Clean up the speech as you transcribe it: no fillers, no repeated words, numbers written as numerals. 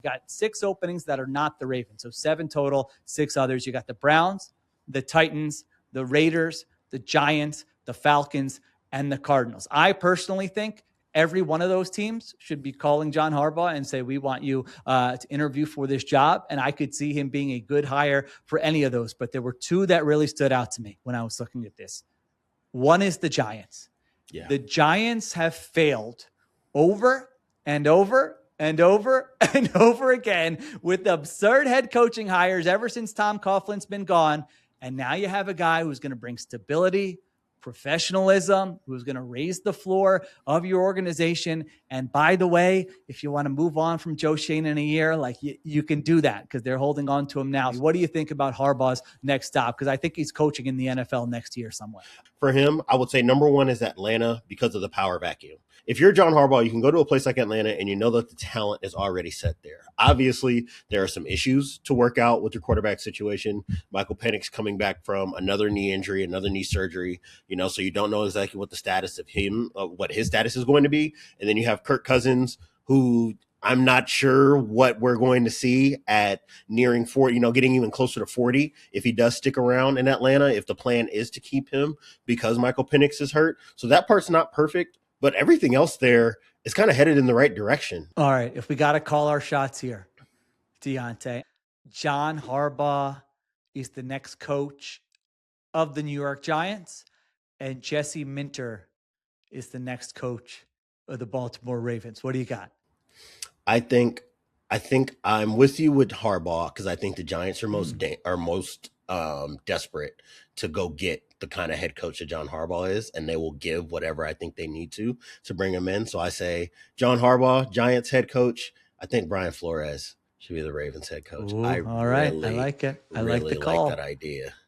You got 6 openings that are not the Ravens. So 7 total, 6 others. You got the Browns, the Titans, the Raiders, the Giants, the Falcons, and the Cardinals. I personally think every one of those teams should be calling John Harbaugh and say, we want you to interview for this job. And I could see him being a good hire for any of those. But there were 2 that really stood out to me when I was looking at this. One is the Giants. Yeah. The Giants have failed over and over and over and over again with absurd head coaching hires ever since Tom Coughlin's been gone. And now you have a guy who's going to bring stability, professionalism, who's going to raise the floor of your organization. And by the way, if you want to move on from Joe Schoen in a year, like you can do that because they're holding on to him now. What do you think about Harbaugh's next stop? Because I think he's coaching in the NFL next year somewhere. For him, I would say number 1 is Atlanta because of the power vacuum. If you're John Harbaugh, you can go to a place like Atlanta and you know that the talent is already set there. Obviously, there are some issues to work out with your quarterback situation. Michael Penix coming back from another knee injury, another knee surgery, so you don't know exactly what the status of him, what his status is going to be. And then you have Kirk Cousins, who I'm not sure what we're going to see at nearing 40, getting even closer to 40 if he does stick around in Atlanta, if the plan is to keep him because Michael Penix is hurt. So that part's not perfect. But everything else there is kind of headed in the right direction. All right. If we got to call our shots here, Deontay, John Harbaugh is the next coach of the New York Giants, and Jesse Minter is the next coach of the Baltimore Ravens. What do you got? I think I'm with you with Harbaugh because I think the Giants are most desperate to go get the kind of head coach that John Harbaugh is, and they will give whatever I think they need to bring him in. So I say John Harbaugh, Giants head coach. I think Brian Flores should be the Ravens head coach. Ooh, all right. I like it. I like the call. Like that idea.